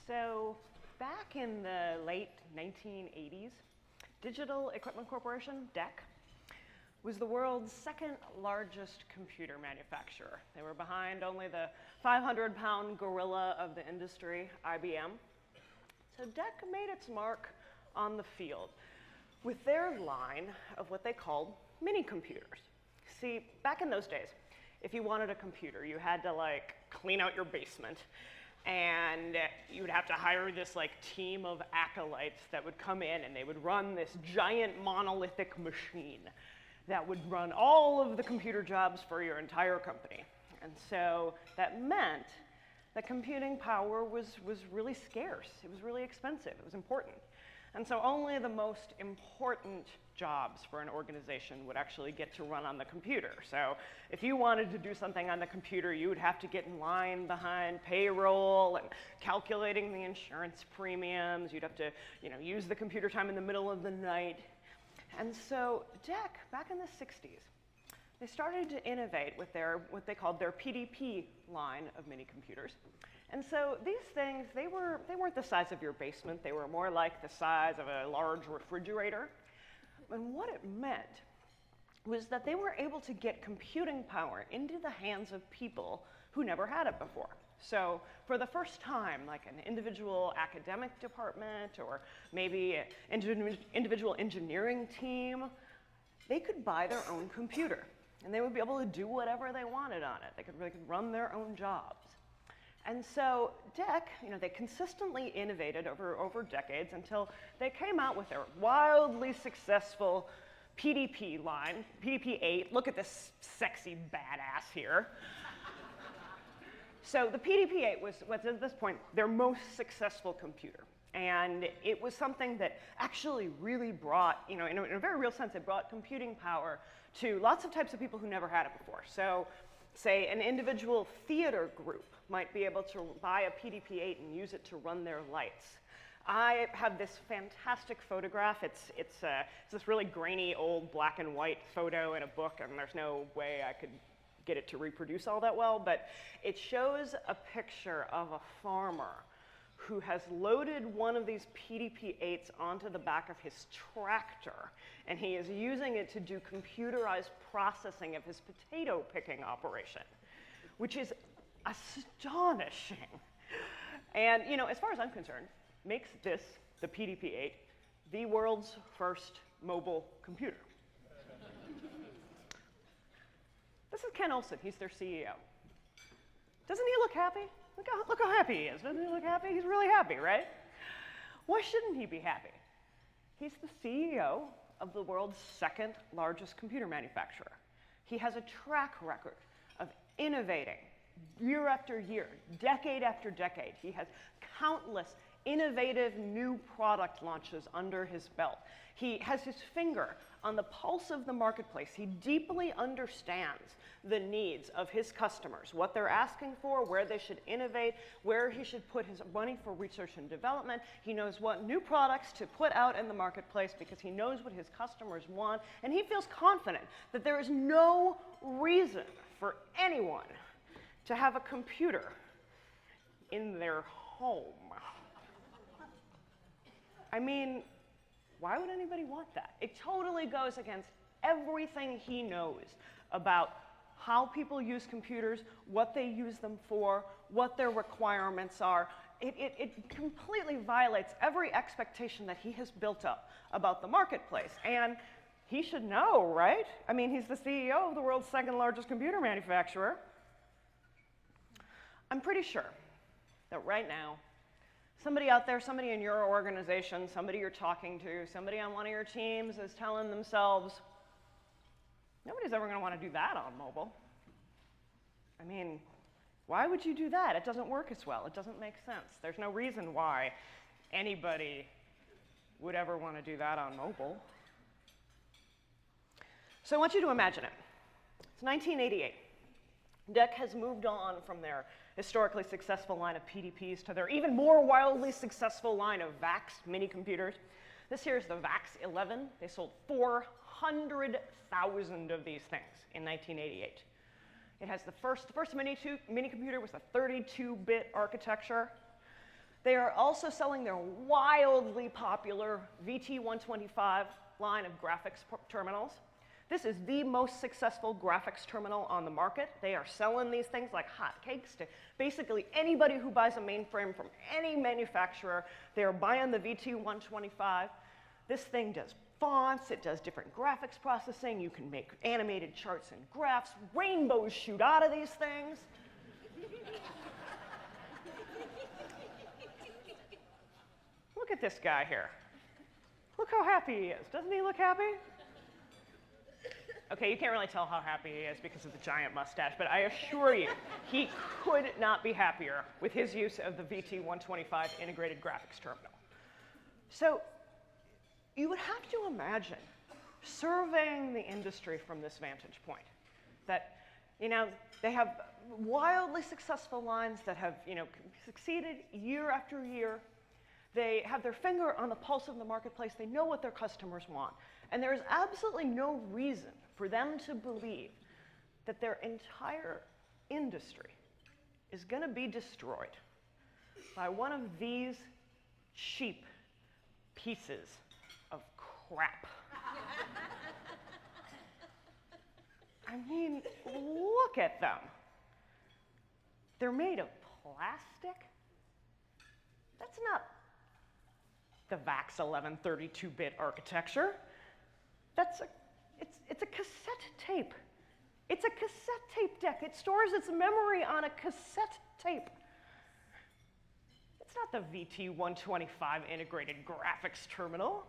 So back in the late 1980s, Digital Equipment Corporation, DEC, was the world's second largest computer manufacturer. They were behind only the 500-pound gorilla of the industry, IBM. So DEC made its mark on the field with their line of what they called mini computers. See, back in those days, if you wanted a computer, you had to like clean out your basement, and you would have to hire this like team of acolytes that would come in and they would run this giant monolithic machine that would run all of the computer jobs for your entire company. And so that meant that computing power was really scarce. It was really expensive. It was important. And so only the most important jobs for an organization would actually get to run on the computer. So if you wanted to do something on the computer, you would have to get in line behind payroll and calculating the insurance premiums. You'd have to, use the computer time in the middle of the night. And so DEC, back in the 60s, they started to innovate with what they called their PDP line of mini computers. And so these things, they weren't the size of your basement. They were more like the size of a large refrigerator. And what it meant was that they were able to get computing power into the hands of people who never had it before. So for the first time, like an individual academic department or maybe an individual engineering team, they could buy their own computer. And they would be able to do whatever they wanted on it. They could run their own jobs. And so DEC, they consistently innovated over decades until they came out with their wildly successful PDP line, PDP-8. Look at this sexy badass here. So the PDP-8 was at this point their most successful computer. And it was something that actually really brought, in a very real sense, it brought computing power to lots of types of people who never had it before. So say an individual theater group might be able to buy a PDP-8 and use it to run their lights. I have this fantastic photograph. It's this really grainy old black and white photo in a book, and there's no way I could get it to reproduce all that well, but it shows a picture of a farmer who has loaded one of these PDP-8s onto the back of his tractor, and he is using it to do computerized processing of his potato picking operation, which is astonishing. And as far as I'm concerned, makes this, the PDP-8, the world's first mobile computer. This is Ken Olson. He's their CEO. Doesn't he look happy? Look how happy he is. Doesn't he look happy? He's really happy, right? Why shouldn't he be happy? He's the CEO of the world's second largest computer manufacturer. He has a track record of innovating year after year, decade after decade. He has countless innovative new product launches under his belt. He has his finger on the pulse of the marketplace. He deeply understands the needs of his customers, what they're asking for, where they should innovate, where he should put his money for research and development. He knows what new products to put out in the marketplace because he knows what his customers want, and he feels confident that there is no reason for anyone to have a computer in their home. I mean, why would anybody want that? It totally goes against everything he knows about how people use computers, what they use them for, what their requirements are. It completely violates every expectation that he has built up about the marketplace. And he should know, right? I mean, he's the CEO of the world's second largest computer manufacturer. I'm pretty sure that right now, somebody out there, somebody in your organization, somebody you're talking to, somebody on one of your teams is telling themselves, nobody's ever going to want to do that on mobile. I mean, why would you do that? It doesn't work as well. It doesn't make sense. There's no reason why anybody would ever want to do that on mobile. So I want you to imagine it. It's 1988. DEC has moved on from their historically successful line of PDPs to their even more wildly successful line of VAX mini computers. This here is the VAX 11. They sold 400,000 of these things in 1988. It has the first mini computer was a 32-bit architecture. They are also selling their wildly popular VT125 line of graphics terminals. This is the most successful graphics terminal on the market. They are selling these things like hotcakes to basically anybody who buys a mainframe from any manufacturer. They are buying the VT125. This thing does fonts, it does different graphics processing. You can make animated charts and graphs. Rainbows shoot out of these things. Look at this guy here. Look how happy he is. Doesn't he look happy? Okay, you can't really tell how happy he is because of the giant mustache, but I assure you, he could not be happier with his use of the VT125 integrated graphics terminal. So you would have to imagine surveying the industry from this vantage point, that they have wildly successful lines that have succeeded year after year. They have their finger on the pulse of the marketplace. They know what their customers want. And there is absolutely no reason for them to believe that their entire industry is going to be destroyed by one of these cheap pieces of crap. I mean, look at them. They're made of plastic. That's not the VAX 11 32-bit architecture. It's a cassette tape. It's a cassette tape deck. It stores its memory on a cassette tape. It's not the VT125 integrated graphics terminal.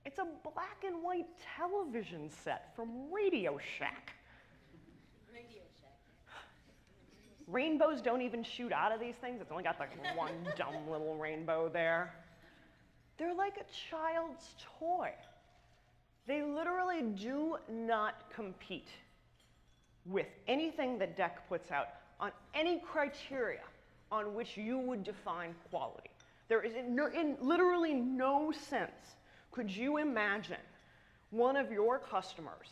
It's a black and white television set from Radio Shack. Radio Shack. Rainbows don't even shoot out of these things. It's only got like one dumb little rainbow there. They're like a child's toy. They literally do not compete with anything that DEC puts out on any criteria on which you would define quality. There is in literally no sense could you imagine one of your customers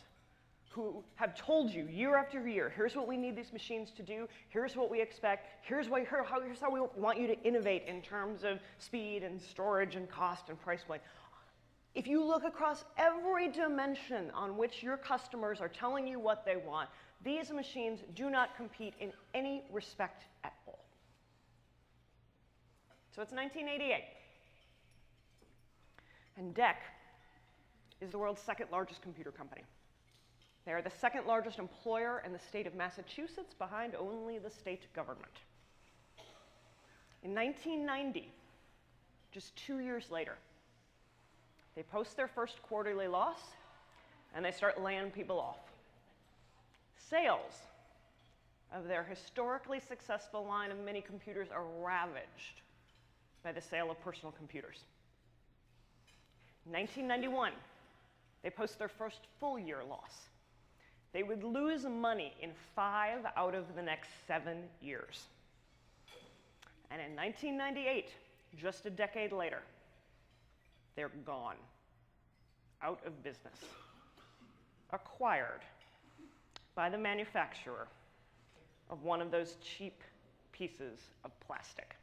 who have told you year after year, here's what we need these machines to do, here's what we expect, here's how we want you to innovate in terms of speed and storage and cost and price point. If you look across every dimension on which your customers are telling you what they want, these machines do not compete in any respect at all. So it's 1988. And DEC is the world's second largest computer company. They are the second largest employer in the state of Massachusetts, behind only the state government. In 1990, just 2 years later, they post their first quarterly loss, and they start laying people off. Sales of their historically successful line of mini computers are ravaged by the sale of personal computers. In 1991, they post their first full year loss. They would lose money in 5 out of the next 7 years. And in 1998, just a decade later, they're gone, out of business, acquired by the manufacturer of one of those cheap pieces of plastic.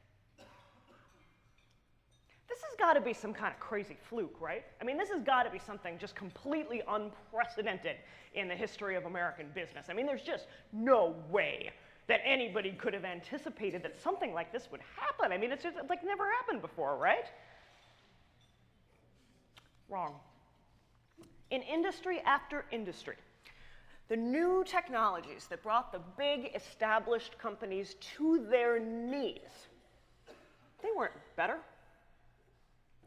This has got to be some kind of crazy fluke, right? I mean, this has got to be something just completely unprecedented in the history of American business. I mean, there's just no way that anybody could have anticipated that something like this would happen. I mean, it's just like never happened before, right? Wrong. In industry after industry, the new technologies that brought the big established companies to their knees, they weren't better.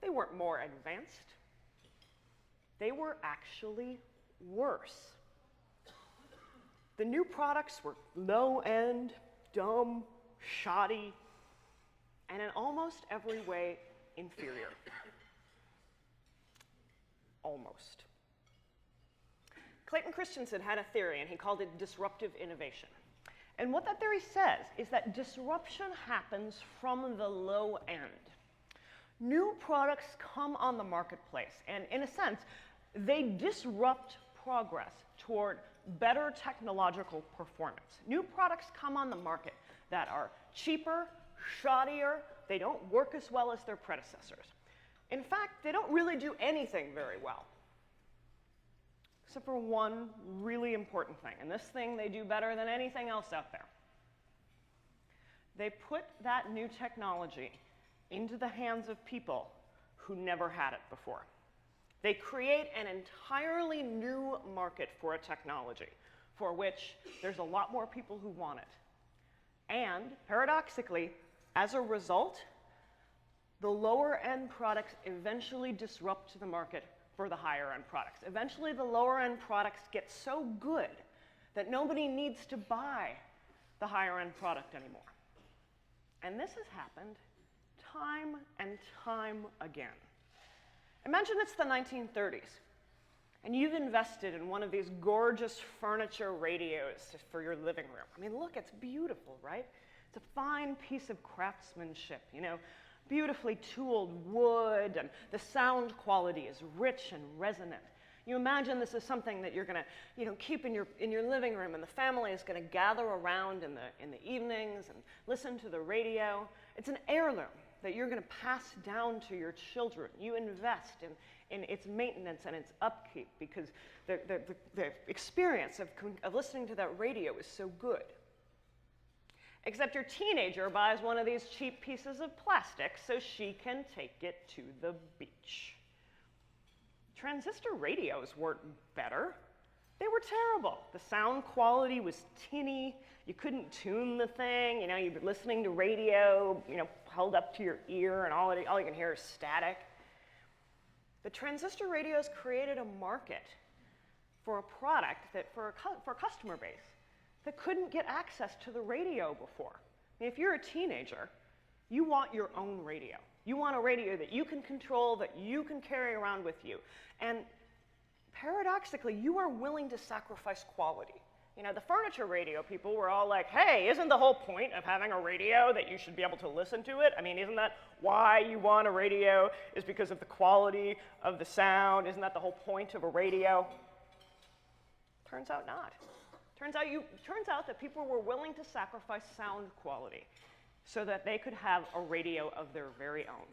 They weren't more advanced. They were actually worse. The new products were low-end, dumb, shoddy, and in almost every way inferior. Almost. Clayton Christensen had a theory, and he called it disruptive innovation. And what that theory says is that disruption happens from the low end. New products come on the marketplace, and in a sense, they disrupt progress toward better technological performance. New products come on the market that are cheaper, shoddier, they don't work as well as their predecessors. In fact, they don't really do anything very well, except for one really important thing. And this thing they do better than anything else out there. They put that new technology into the hands of people who never had it before. They create an entirely new market for a technology for which there's a lot more people who want it. And paradoxically, as a result, the lower end products eventually disrupt the market for the higher end products. Eventually, the lower end products get so good that nobody needs to buy the higher end product anymore. And this has happened time and time again. Imagine it's the 1930s, and you've invested in one of these gorgeous furniture radios for your living room. I mean, look, it's beautiful, right? It's a fine piece of craftsmanship, you know, beautifully tooled wood, and the sound quality is rich and resonant. You imagine this is something that you're going to, you know, keep in your living room, and the family is going to gather around in the evenings and listen to the radio. It's an heirloom that you're going to pass down to your children. You invest in its maintenance and its upkeep because the experience of listening to that radio is so good. Except your teenager buys one of these cheap pieces of plastic so she can take it to the beach. Transistor radios weren't better. They were terrible. The sound quality was tinny. You couldn't tune the thing. You know, you'd be listening to radio, you know, held up to your ear, and all you can hear is static. The transistor radios created a market for a product that, for a customer base, that couldn't get access to the radio before. I mean, if you're a teenager, you want your own radio. You want a radio that you can control, that you can carry around with you. And paradoxically, you are willing to sacrifice quality. You know, the furniture radio people were all like, hey, isn't the whole point of having a radio that you should be able to listen to it? I mean, isn't that why you want a radio, is because of the quality of the sound? Isn't that the whole point of a radio? Turns out not. Turns out that people were willing to sacrifice sound quality so that they could have a radio of their very own.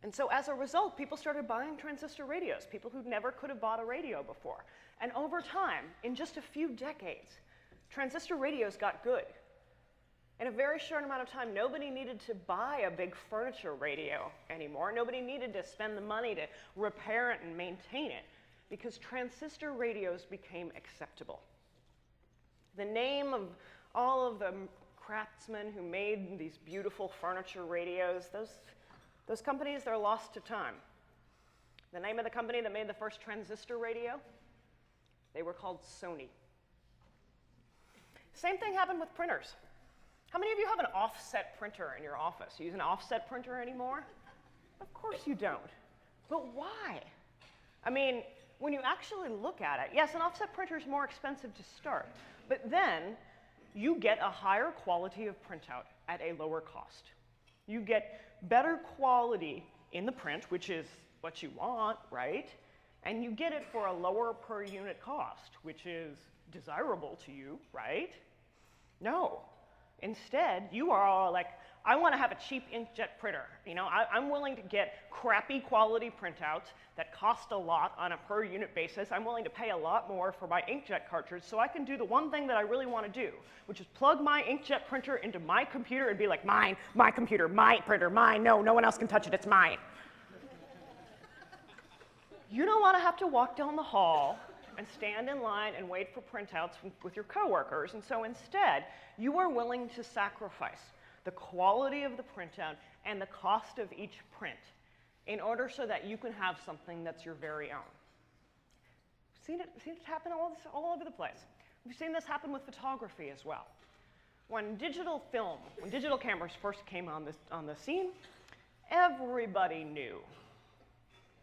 And so as a result, people started buying transistor radios, people who never could have bought a radio before. And over time, in just a few decades, transistor radios got good. In a very short amount of time, nobody needed to buy a big furniture radio anymore. Nobody needed to spend the money to repair it and maintain it, because transistor radios became acceptable. The name of all of the craftsmen who made these beautiful furniture radios, those companies, they're lost to time. The name of the company that made the first transistor radio, they were called Sony. Same thing happened with printers. How many of you have an offset printer in your office? You use an offset printer anymore? Of course you don't. But why? I mean, when you actually look at it, yes, an offset printer is more expensive to start, but then you get a higher quality of printout at a lower cost. You get better quality in the print, which is what you want, right? And you get it for a lower per unit cost, which is desirable to you, right? No. Instead, you are all like, I want to have a cheap inkjet printer. You know, I'm willing to get crappy quality printouts that cost a lot on a per unit basis. I'm willing to pay a lot more for my inkjet cartridge so I can do the one thing that I really want to do, which is plug my inkjet printer into my computer and be like, mine, my computer, my printer, mine, no one else can touch it, it's mine. You don't want to have to walk down the hall and stand in line and wait for printouts with your coworkers, and so instead, you are willing to sacrifice the quality of the printout and the cost of each print in order so that you can have something that's your very own. Seen it happen all over the place. We've seen this happen with photography as well. When digital cameras first came on the scene, everybody knew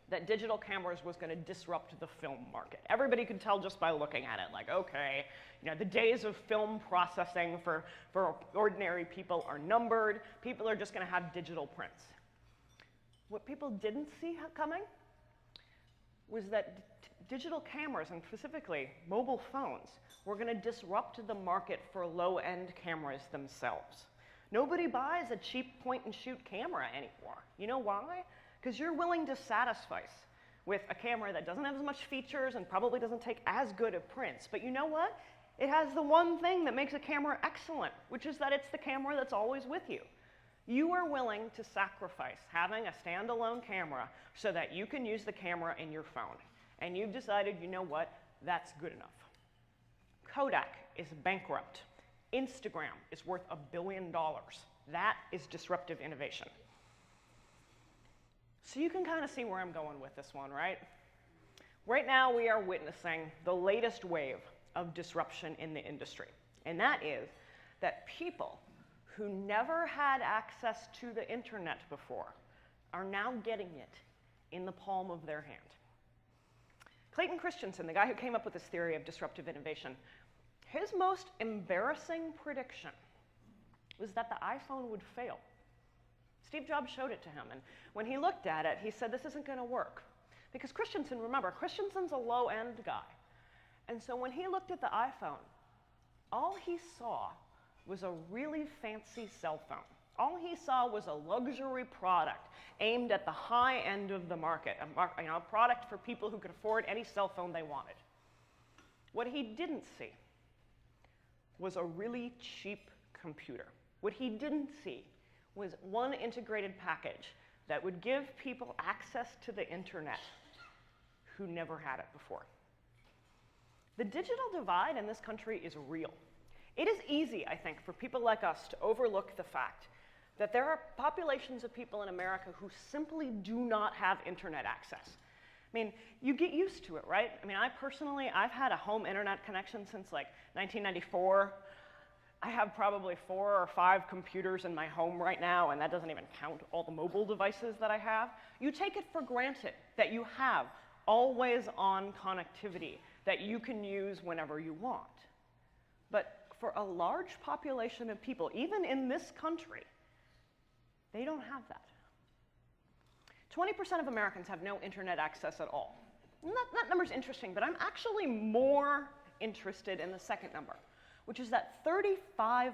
that digital cameras was going to disrupt the film market. Everybody could tell just by looking at it, like, okay, you know, the days of film processing for ordinary people are numbered. People are just going to have digital prints. What people didn't see coming was that digital cameras, and specifically mobile phones, were going to disrupt the market for low-end cameras themselves. Nobody buys a cheap point-and-shoot camera anymore. You know why? Because you're willing to satisfy with a camera that doesn't have as much features and probably doesn't take as good of prints. But you know what? It has the one thing that makes a camera excellent, which is that it's the camera that's always with you. You are willing to sacrifice having a standalone camera so that you can use the camera in your phone. And you've decided, you know what? That's good enough. Kodak is bankrupt. Instagram is worth $1 billion. That is disruptive innovation. So you can kind of see where I'm going with this one, right? Right now, we are witnessing the latest wave of disruption in the industry. And that is that people who never had access to the internet before are now getting it in the palm of their hand. Clayton Christensen, the guy who came up with this theory of disruptive innovation, his most embarrassing prediction was that the iPhone would fail. Steve Jobs showed it to him, and when he looked at it, he said, this isn't going to work. Because Christensen, remember, Christensen's a low-end guy. And so when he looked at the iPhone, all he saw was a really fancy cell phone. All he saw was a luxury product aimed at the high end of the market, a product for people who could afford any cell phone they wanted. What he didn't see was a really cheap computer. What he didn't see was one integrated package that would give people access to the internet who never had it before. The digital divide in this country is real. It is easy, I think, for people like us to overlook the fact that there are populations of people in America who simply do not have internet access. I mean, you get used to it, right? I mean, I've had a home internet connection since like 1994. I have probably 4 or 5 computers in my home right now, and that doesn't even count all the mobile devices that I have. You take it for granted that you have always-on connectivity that you can use whenever you want. But for a large population of people, even in this country, they don't have that. 20% of Americans have no internet access at all. And that number's interesting, but I'm actually more interested in the second number, which is that 35%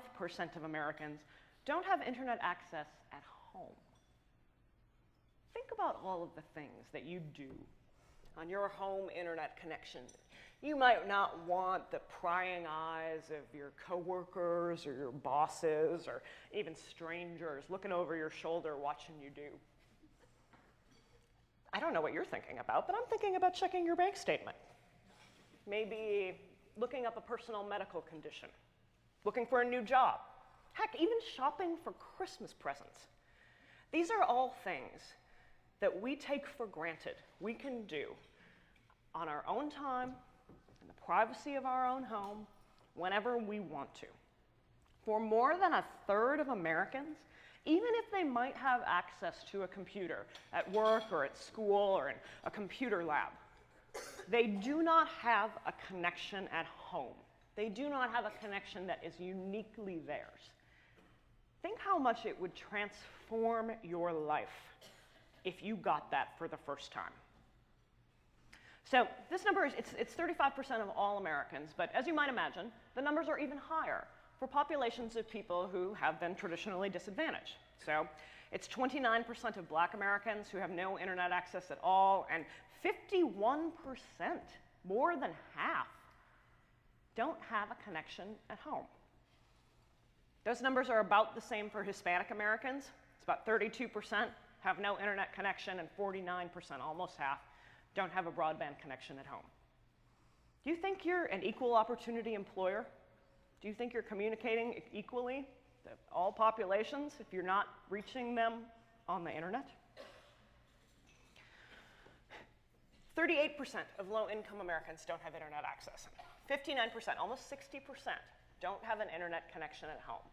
of Americans don't have internet access at home. Think about all of the things that you do on your home internet connection. You might not want the prying eyes of your coworkers or your bosses or even strangers looking over your shoulder watching you do. I don't know what you're thinking about, but I'm thinking about checking your bank statement. Maybe looking up a personal medical condition, looking for a new job, heck, even shopping for Christmas presents. These are all things that we take for granted we can do on our own time, in the privacy of our own home, whenever we want to. For more than 1/3 of Americans, even if they might have access to a computer at work or at school or in a computer lab, they do not have a connection at home. They do not have a connection that is uniquely theirs. Think how much it would transform your life if you got that for the first time. So this number is, it's 35% of all Americans, but as you might imagine, the numbers are even higher for populations of people who have been traditionally disadvantaged. So it's 29% of Black Americans who have no internet access at all, and 51%, more than half, don't have a connection at home. Those numbers are about the same for Hispanic Americans. It's about 32% have no internet connection, and 49%, almost half, don't have a broadband connection at home. Do you think you're an equal opportunity employer? Do you think you're communicating equally to all populations if you're not reaching them on the internet? 38% of low-income Americans don't have internet access. 59%, almost 60%, don't have an internet connection at home.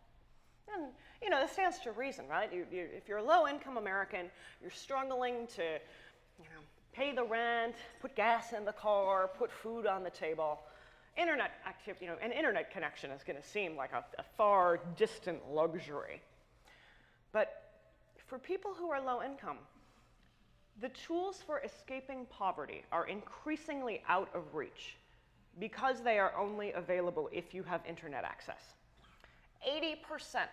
And, you know, this stands to reason, right? If you're a low-income American, you're struggling to, pay the rent, put gas in the car, put food on the table. Internet activity, an internet connection is going to seem like a far distant luxury. But for people who are low income, the tools for escaping poverty are increasingly out of reach because they are only available if you have internet access. 80%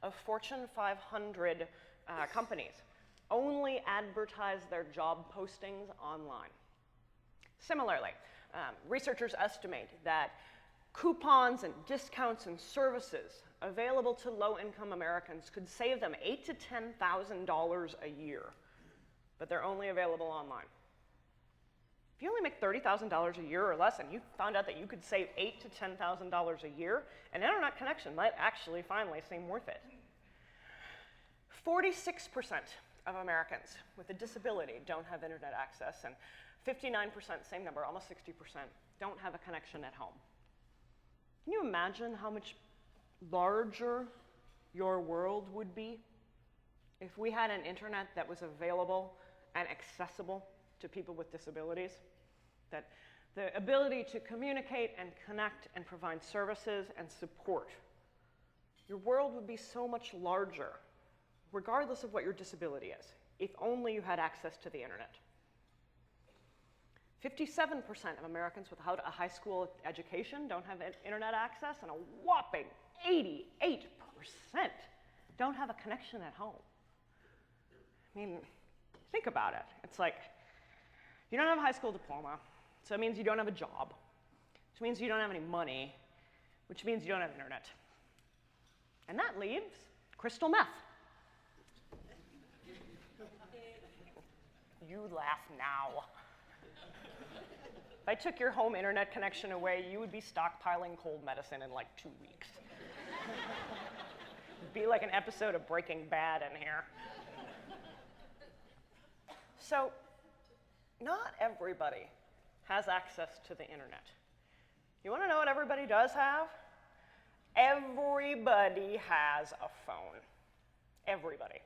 of Fortune 500 companies only advertise their job postings online. Similarly, researchers estimate that coupons and discounts and services available to low-income Americans could save them $8,000 to $10,000 a year, but they're only available online. If you only make $30,000 a year or less and you found out that you could save $8,000 to $10,000 a year, an internet connection might actually finally seem worth it. 46% of Americans with a disability don't have internet access, and 59%, same number, almost 60%, don't have a connection at home. Can you imagine how much larger your world would be if we had an internet that was available and accessible to people with disabilities? That the ability to communicate and connect and provide services and support, your world would be so much larger, regardless of what your disability is, if only you had access to the internet. 57% of Americans without a high school education don't have internet access, and a whopping 88% don't have a connection at home. I mean, think about it. It's like, you don't have a high school diploma, so it means you don't have a job, which means you don't have any money, which means you don't have internet. And that leaves crystal meth. You laugh now. If I took your home internet connection away, you would be stockpiling cold medicine in like 2 weeks. It'd be like an episode of Breaking Bad in here. So, not everybody has access to the internet. You want to know what everybody does have? Everybody has a phone. Everybody.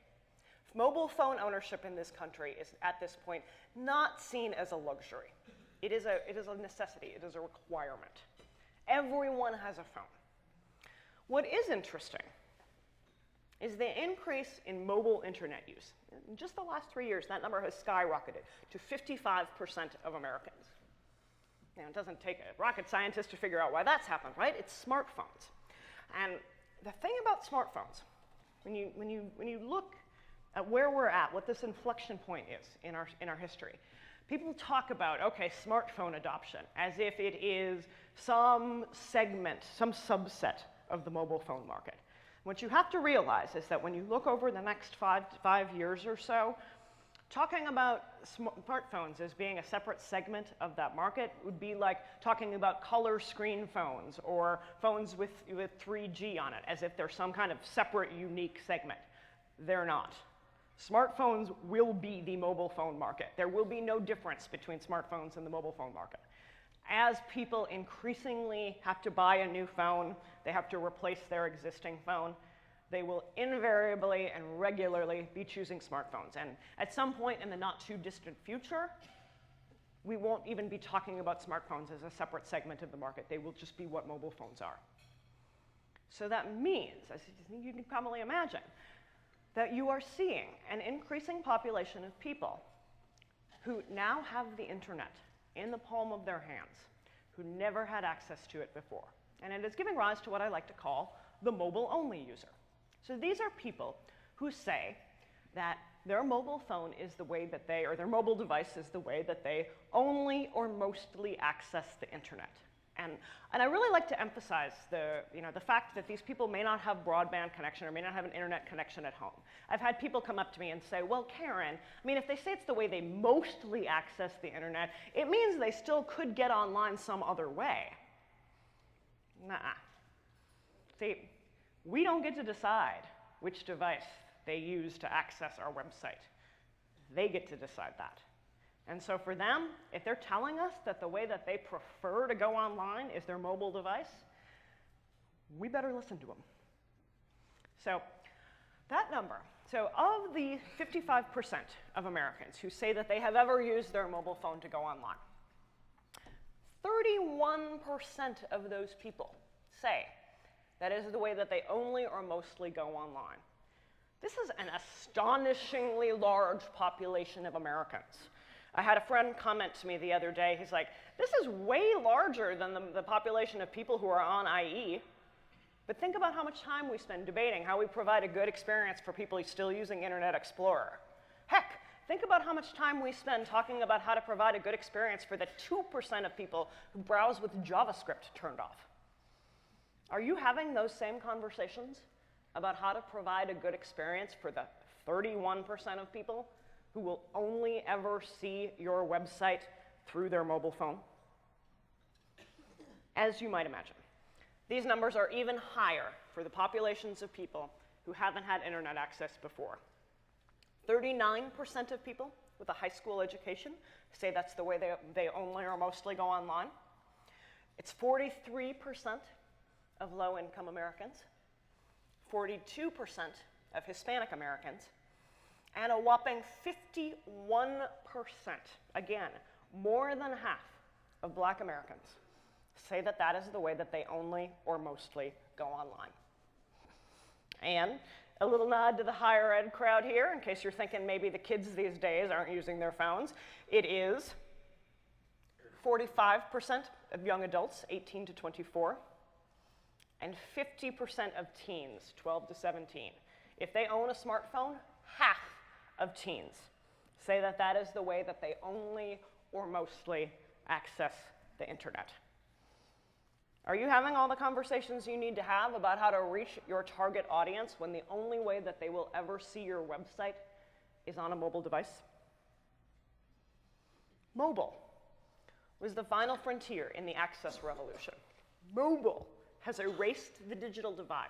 Mobile phone ownership in this country is, at this point, not seen as a luxury. It is a necessity. It is a requirement. Everyone has a phone. What is interesting is the increase in mobile internet use. In just the last 3 years, that number has skyrocketed to 55% of Americans. Now, it doesn't take a rocket scientist to figure out why that's happened, right? It's smartphones. And the thing about smartphones, when you look at where we're at, what this inflection point is in our history, people talk about, okay, smartphone adoption, as if it is some segment, some subset of the mobile phone market. What you have to realize is that when you look over the next five years or so, talking about smartphones as being a separate segment of that market would be like talking about color screen phones or phones with 3G on it, as if they're some kind of separate, unique segment. They're not. Smartphones will be the mobile phone market. There will be no difference between smartphones and the mobile phone market. As people increasingly have to buy a new phone, they have to replace their existing phone, they will invariably and regularly be choosing smartphones. And at some point in the not too distant future, we won't even be talking about smartphones as a separate segment of the market. They will just be what mobile phones are. So that means, as you can probably imagine, that you are seeing an increasing population of people who now have the internet in the palm of their hands, who never had access to it before. And it is giving rise to what I like to call the mobile-only user. So these are people who say that their mobile phone is the way that they, or their mobile device is the way that they only or mostly access the internet. And I really like to emphasize the fact that these people may not have broadband connection or may not have an internet connection at home. I've had people come up to me and say, well, Karen, I mean, if they say it's the way they mostly access the internet, it means they still could get online some other way. Nah. See, we don't get to decide which device they use to access our website. They get to decide that. And so for them, if they're telling us that the way that they prefer to go online is their mobile device, we better listen to them. So that number, so of the 55% of Americans who say that they have ever used their mobile phone to go online, 31% of those people say that is the way that they only or mostly go online. This is an astonishingly large population of Americans. I had a friend comment to me the other day. He's like, this is way larger than the population of people who are on IE. But think about how much time we spend debating how we provide a good experience for people still using Internet Explorer. Heck, think about how much time we spend talking about how to provide a good experience for the 2% of people who browse with JavaScript turned off. Are you having those same conversations about how to provide a good experience for the 31% of people who will only ever see your website through their mobile phone? As you might imagine, these numbers are even higher for the populations of people who haven't had internet access before. 39% of people with a high school education say that's the way they only or mostly go online. It's 43% of low-income Americans, 42% of Hispanic Americans, and a whopping 51%, again, more than half of Black Americans say that that is the way that they only or mostly go online. And a little nod to the higher ed crowd here, in case you're thinking maybe the kids these days aren't using their phones. It is 45% of young adults, 18 to 24, and 50% of teens, 12 to 17. If they own a smartphone, half of teens say that that is the way that they only or mostly access the internet. Are you having all the conversations you need to have about how to reach your target audience when the only way that they will ever see your website is on a mobile device? Mobile was the final frontier in the access revolution. Mobile has erased the digital divide.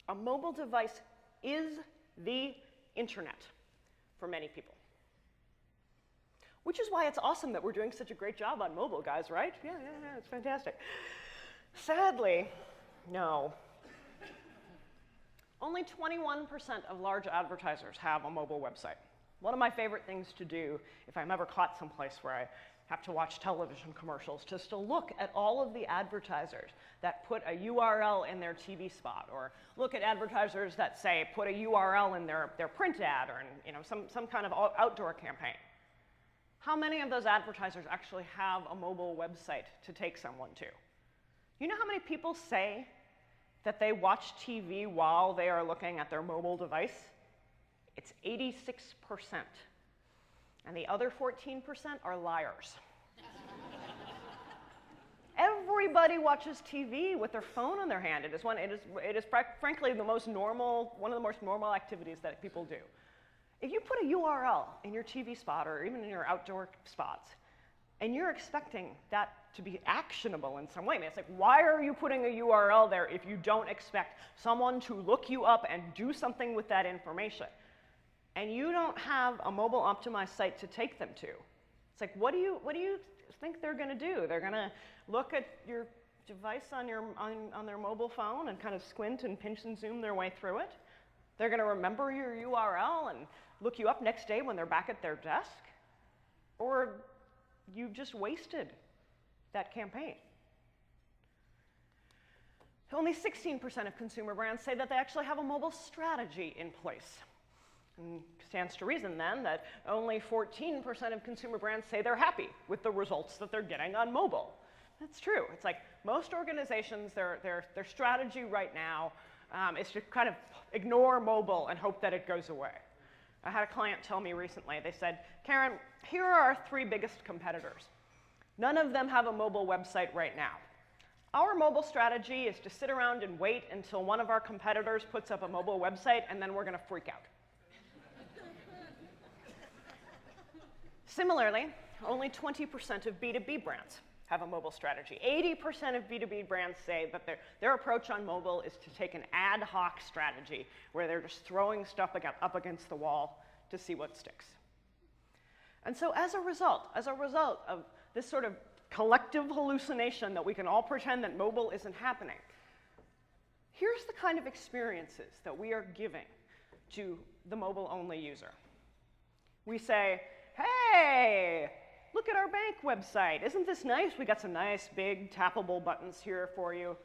A mobile device is the internet for many people. Which is why it's awesome that we're doing such a great job on mobile, guys, right? Yeah, it's fantastic. Sadly, no. Only 21% of large advertisers have a mobile website. One of my favorite things to do if I'm ever caught someplace where I have to watch television commercials, just to look at all of the advertisers that put a URL in their TV spot, or look at advertisers that say put a URL in their print ad, or in some kind of outdoor campaign. How many of those advertisers actually have a mobile website to take someone to? You know how many people say that they watch TV while they are looking at their mobile device? It's 86%. And the other 14% are liars. Everybody watches TV with their phone in their hand. It is frankly one of the most normal activities that people do. If you put a URL in your TV spot or even in your outdoor spots, and you're expecting that to be actionable in some way, I mean, it's like, why are you putting a URL there if you don't expect someone to look you up and do something with that information? And you don't have a mobile optimized site to take them to. It's like, what do you think they're going to do? They're going to look at your device on their mobile phone and kind of squint and pinch and zoom their way through it? They're going to remember your URL and look you up next day when they're back at their desk? Or you've just wasted that campaign. Only 16% of consumer brands say that they actually have a mobile strategy in place. And stands to reason then that only 14% of consumer brands say they're happy with the results that they're getting on mobile. That's true. It's like most organizations, their strategy right now is to kind of ignore mobile and hope that it goes away. I had a client tell me recently, they said, Karen, here are our 3 biggest competitors. None of them have a mobile website right now. Our mobile strategy is to sit around and wait until one of our competitors puts up a mobile website, and then we're going to freak out. Similarly, only 20% of B2B brands have a mobile strategy. 80% of B2B brands say that their approach on mobile is to take an ad hoc strategy where they're just throwing stuff up against the wall to see what sticks. And so as a result of this sort of collective hallucination that we can all pretend that mobile isn't happening, here's the kind of experiences that we are giving to the mobile-only user. We say, hey, look at our bank website. Isn't this nice? We got some nice big tappable buttons here for you.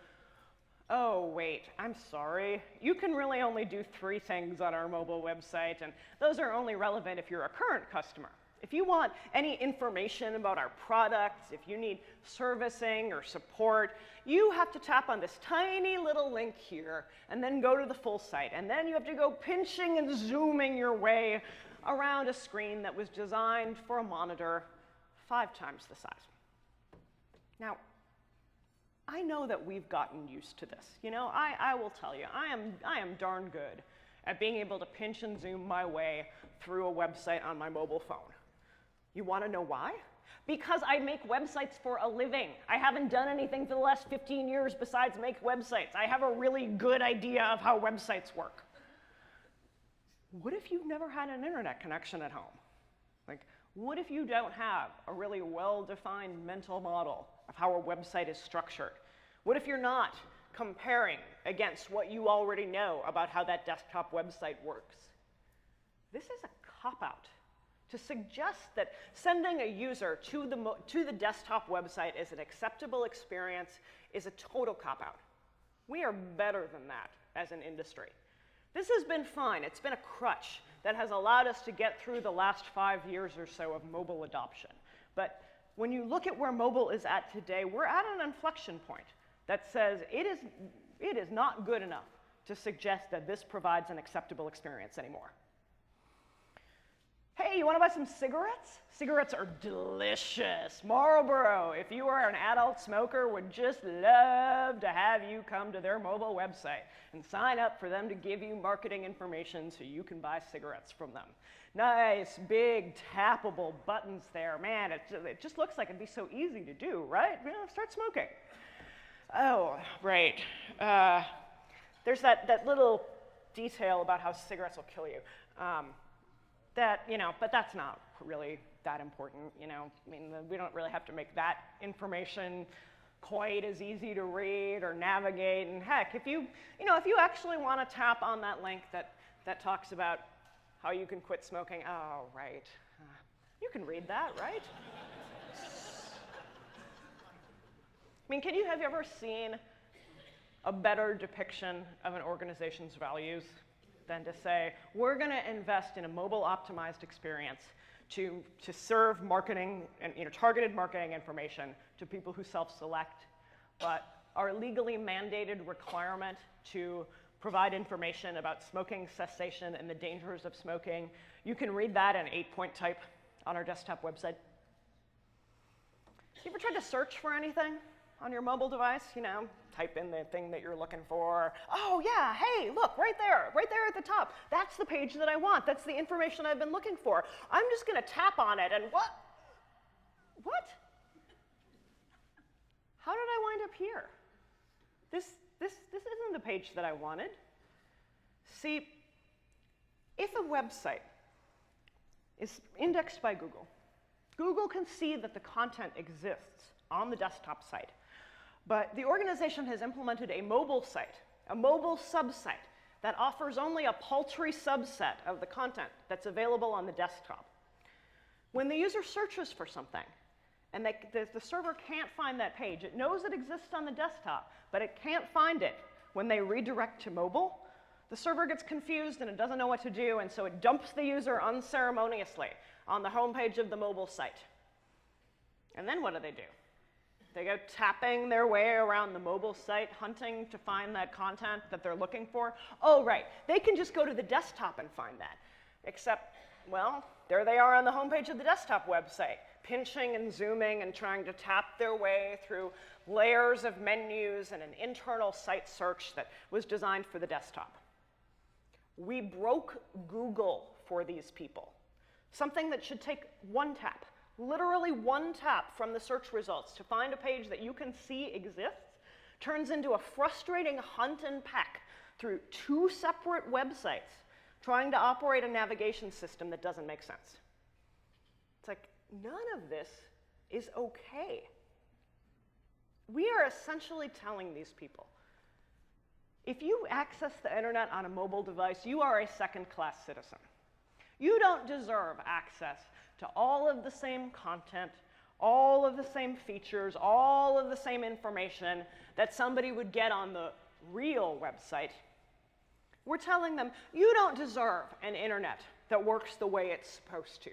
Oh, wait, I'm sorry. You can really only do 3 things on our mobile website, and those are only relevant if you're a current customer. If you want any information about our products, if you need servicing or support, you have to tap on this tiny little link here and then go to the full site. And then you have to go pinching and zooming your way around a screen that was designed for a monitor 5 times the size. Now, I know that we've gotten used to this. You know, I will tell you, I am darn good at being able to pinch and zoom my way through a website on my mobile phone. You want to know why? Because I make websites for a living. I haven't done anything for the last 15 years besides make websites. I have a really good idea of how websites work. What if you've never had an internet connection at home? Like, what if you don't have a really well-defined mental model of how a website is structured? What if you're not comparing against what you already know about how that desktop website works? This is a cop-out. To suggest that sending a user to the desktop website is an acceptable experience is a total cop-out. We are better than that as an industry. This has been fine. It's been a crutch that has allowed us to get through the last 5 years or so of mobile adoption. But when you look at where mobile is at today, we're at an inflection point that says it is not good enough to suggest that this provides an acceptable experience anymore. Hey, you want to buy some cigarettes? Cigarettes are delicious. Marlboro, if you are an adult smoker, would just love to have you come to their mobile website and sign up for them to give you marketing information so you can buy cigarettes from them. Nice, big, tappable buttons there. Man, it just looks like it'd be so easy to do, right? You know, start smoking. Oh, right. There's that little detail about how cigarettes will kill you. But that's not really that important, you know. I mean, we don't really have to make that information quite as easy to read or navigate. And heck, if you actually want to tap on that link that talks about how you can quit smoking, oh, right. You can read that, right? I mean, have you ever seen a better depiction of an organization's values than to say, we're going to invest in a mobile-optimized experience to serve marketing and targeted marketing information to people who self-select, but our legally mandated requirement to provide information about smoking cessation and the dangers of smoking. You can read that in 8-point type on our desktop website. You ever tried to search for anything on your mobile device? You know, type in the thing that you're looking for. Oh yeah, hey, look, right there at the top. That's the page that I want. That's the information I've been looking for. I'm just going to tap on it and what? How did I wind up here? This isn't the page that I wanted. See, if a website is indexed by Google, Google can see that the content exists on the desktop site. But the organization has implemented a mobile site, a mobile subsite, that offers only a paltry subset of the content that's available on the desktop. When the user searches for something, and the server can't find that page, it knows it exists on the desktop, but it can't find it. When they redirect to mobile, the server gets confused and it doesn't know what to do, and so it dumps the user unceremoniously on the homepage of the mobile site. And then what do? They go tapping their way around the mobile site, hunting to find that content that they're looking for. Oh, right, they can just go to the desktop and find that. Except, well, there they are on the homepage of the desktop website, pinching and zooming and trying to tap their way through layers of menus and an internal site search that was designed for the desktop. We broke Google for these people. Something that should take one tap. Literally one tap from the search results to find a page that you can see exists turns into a frustrating hunt and peck through 2 separate websites trying to operate a navigation system that doesn't make sense. It's like, none of this is okay. We are essentially telling these people, if you access the internet on a mobile device, you are a second-class citizen. You don't deserve access to all of the same content, all of the same features, all of the same information that somebody would get on the real website. We're telling them, you don't deserve an internet that works the way it's supposed to.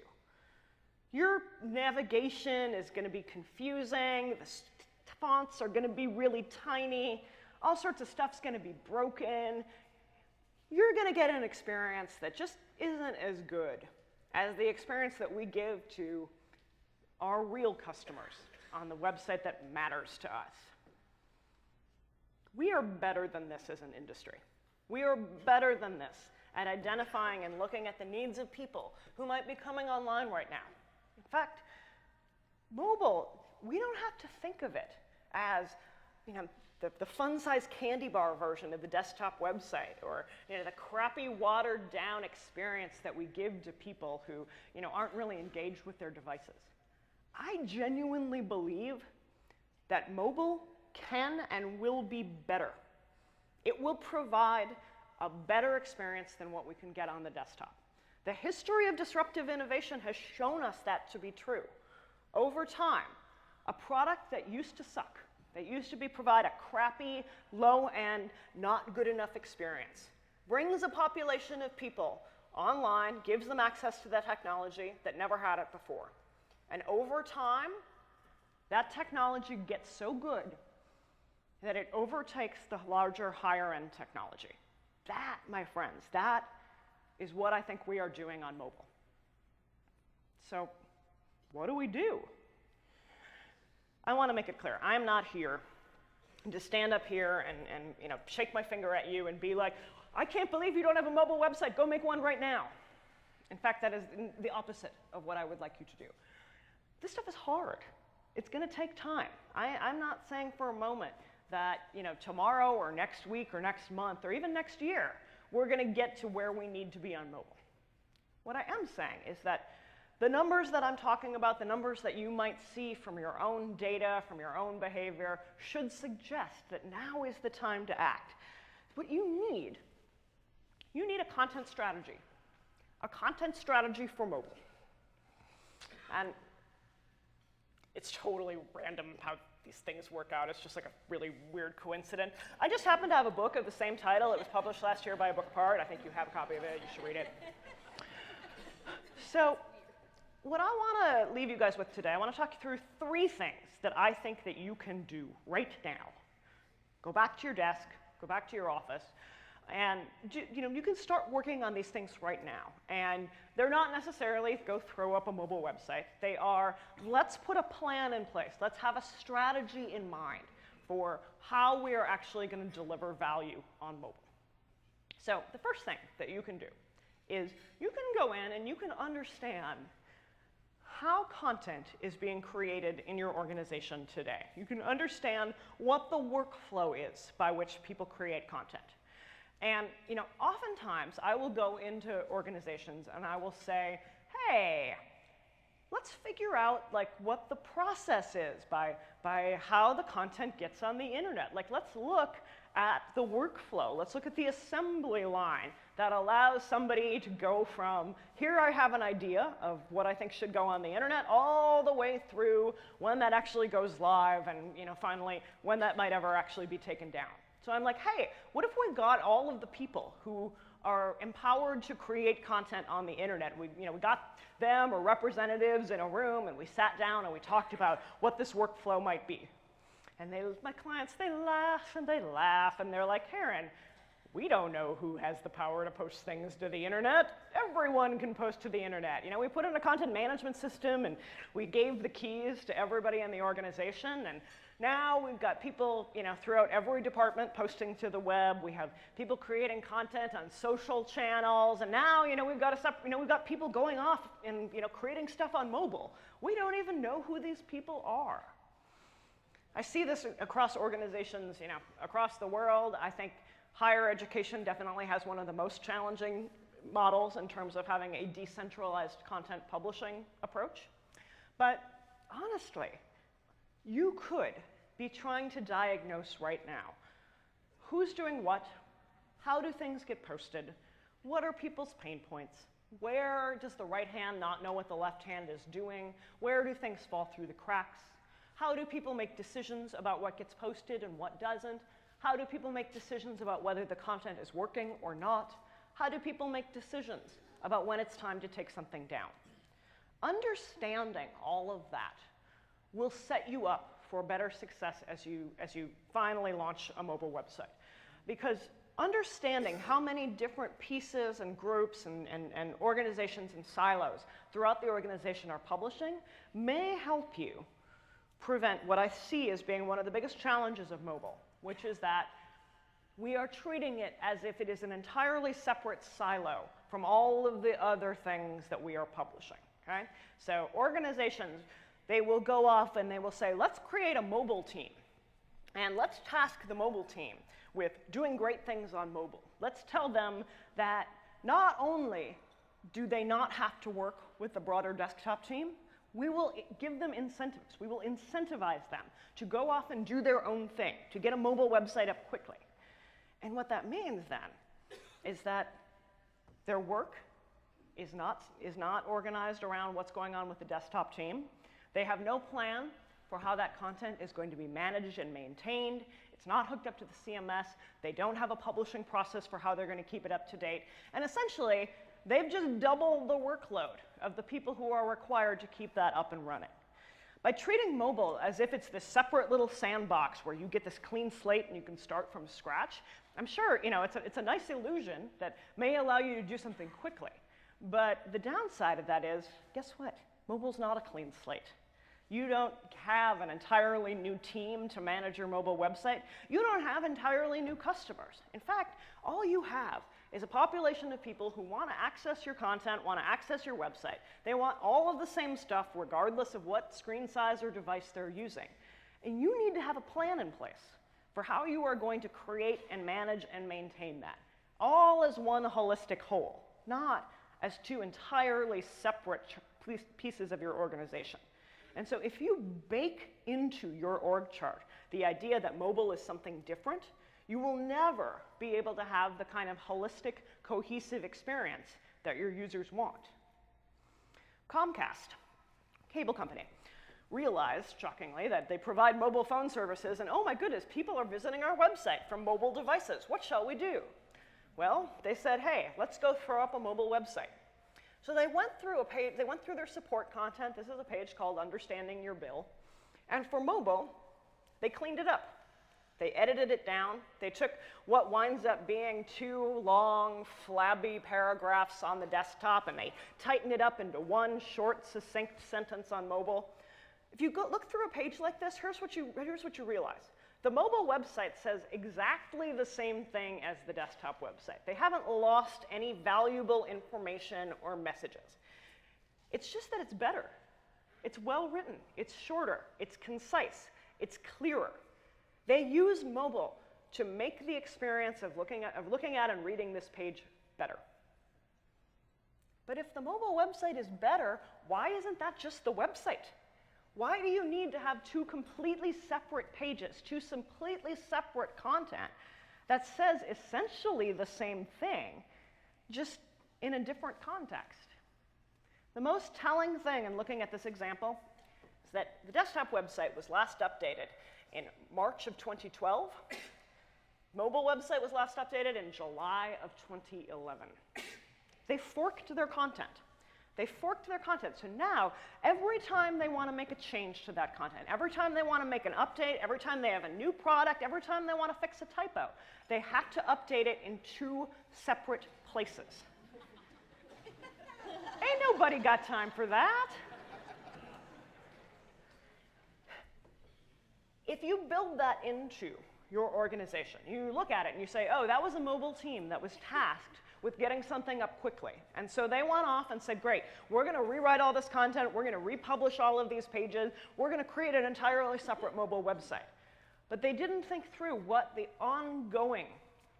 Your navigation is going to be confusing. The fonts are going to be really tiny. All sorts of stuff's going to be broken. You're going to get an experience that just isn't as good as the experience that we give to our real customers on the website that matters to us. We are better than this as an industry. We are better than this at identifying and looking at the needs of people who might be coming online right now. In fact, mobile, we don't have to think of it as the fun-sized candy bar version of the desktop website, or the crappy watered-down experience that we give to people who aren't really engaged with their devices. I genuinely believe that mobile can and will be better. It will provide a better experience than what we can get on the desktop. The history of disruptive innovation has shown us that to be true. Over time, a product that used to suck, that used to provide a crappy, low-end, not good enough experience, brings a population of people online, gives them access to that technology that never had it before. And over time, that technology gets so good that it overtakes the larger, higher-end technology. That, my friends, that is what I think we are doing on mobile. So what do we do? I want to make it clear. I'm not here to stand up here and shake my finger at you and be like, I can't believe you don't have a mobile website. Go make one right now. In fact, that is the opposite of what I would like you to do. This stuff is hard. It's going to take time. I'm not saying for a moment that tomorrow or next week or next month or even next year, we're going to get to where we need to be on mobile. What I am saying is that the numbers that I'm talking about, the numbers that you might see from your own data, from your own behavior, should suggest that now is the time to act. What you need a content strategy for mobile. And it's totally random how these things work out. It's just like a really weird coincidence. I just happen to have a book of the same title. It was published last year by a book apart. I think you have a copy of it. You should read it. So what I want to leave you guys with today, I want to talk you through 3 things that I think that you can do right now. Go back to your desk, go back to your office, and you can start working on these things right now. And they're not necessarily go throw up a mobile website. They are, let's put a plan in place. Let's have a strategy in mind for how we are actually going to deliver value on mobile. So the first thing that you can do is you can go in and you can understand how content is being created in your organization today. You can understand what the workflow is by which people create content. And oftentimes I will go into organizations and I will say, hey, let's figure out what the process is by how the content gets on the internet. Let's look at the workflow. Let's look at the assembly line that allows somebody to go from, here I have an idea of what I think should go on the internet, all the way through when that actually goes live and finally when that might ever actually be taken down. So I'm like, hey, what if we got all of the people who are empowered to create content on the internet? We got them or representatives in a room, and we sat down and we talked about what this workflow might be. And my clients, they laugh, and they're like, Karen, we don't know who has the power to post things to the internet. Everyone can post to the internet. We put in a content management system, and we gave the keys to everybody in the organization, and now we've got people, throughout every department posting to the web. We have people creating content on social channels, and now, we've got people going off and creating stuff on mobile. We don't even know who these people are. I see this across organizations, across the world. I think higher education definitely has one of the most challenging models in terms of having a decentralized content publishing approach. But honestly, you could be trying to diagnose right now who's doing what, how do things get posted, what are people's pain points, where does the right hand not know what the left hand is doing, where do things fall through the cracks, how do people make decisions about what gets posted and what doesn't, how do people make decisions about whether the content is working or not, how do people make decisions about when it's time to take something down. Understanding all of that will set you up for better success as you finally launch a mobile website. Because understanding how many different pieces and groups and organizations and silos throughout the organization are publishing may help you prevent what I see as being one of the biggest challenges of mobile, which is that we are treating it as if it is an entirely separate silo from all of the other things that we are publishing. Okay? So organizations, they will go off and they will say, let's create a mobile team. And let's task the mobile team with doing great things on mobile. Let's tell them that not only do they not have to work with the broader desktop team, we will give them incentives. We will incentivize them to go off and do their own thing, to get a mobile website up quickly. And what that means then is that their work is not organized around what's going on with the desktop team. They have no plan for how that content is going to be managed and maintained. It's not hooked up to the CMS. They don't have a publishing process for how they're going to keep it up to date. And essentially, they've just doubled the workload of the people who are required to keep that up and running. By treating mobile as if it's this separate little sandbox where you get this clean slate and you can start from scratch, I'm sure it's a nice illusion that may allow you to do something quickly. But the downside of that is, guess what? Mobile's not a clean slate. You don't have an entirely new team to manage your mobile website. You don't have entirely new customers. In fact, all you have is a population of people who want to access your content, want to access your website. They want all of the same stuff regardless of what screen size or device they're using. And you need to have a plan in place for how you are going to create and manage and maintain that, all as one holistic whole, not as two entirely separate pieces of your organization. And so if you bake into your org chart the idea that mobile is something different, you will never be able to have the kind of holistic, cohesive experience that your users want. Comcast, cable company, realized, shockingly, that they provide mobile phone services, and oh my goodness, people are visiting our website from mobile devices. What shall we do? Well, they said, hey, let's go throw up a mobile website. So they went through a page, they went through their support content. This is a page called Understanding Your Bill. And for mobile, they cleaned it up. They edited it down. They took what winds up being 2 long, flabby paragraphs on the desktop, and they tightened it up into one short, succinct sentence on mobile. If you look through a page like this, here's what you realize. The mobile website says exactly the same thing as the desktop website. They haven't lost any valuable information or messages. It's just that it's better. It's well written. It's shorter. It's concise. It's clearer. They use mobile to make the experience of looking at and reading this page better. But if the mobile website is better, why isn't that just the website? Why do you need to have 2 completely separate pages, 2 completely separate content that says essentially the same thing, just in a different context? The most telling thing in looking at this example is that the desktop website was last updated in March of 2012. Mobile website was last updated in July of 2011. They forked their content. They forked their content. So now, every time they want to make a change to that content, every time they want to make an update, every time they have a new product, every time they want to fix a typo, they have to update it in 2 separate places. Ain't nobody got time for that. If you build that into your organization, you look at it and you say, oh, that was a mobile team that was tasked with getting something up quickly. And so they went off and said, great, we're going to rewrite all this content, we're going to republish all of these pages, we're going to create an entirely separate mobile website. But they didn't think through what the ongoing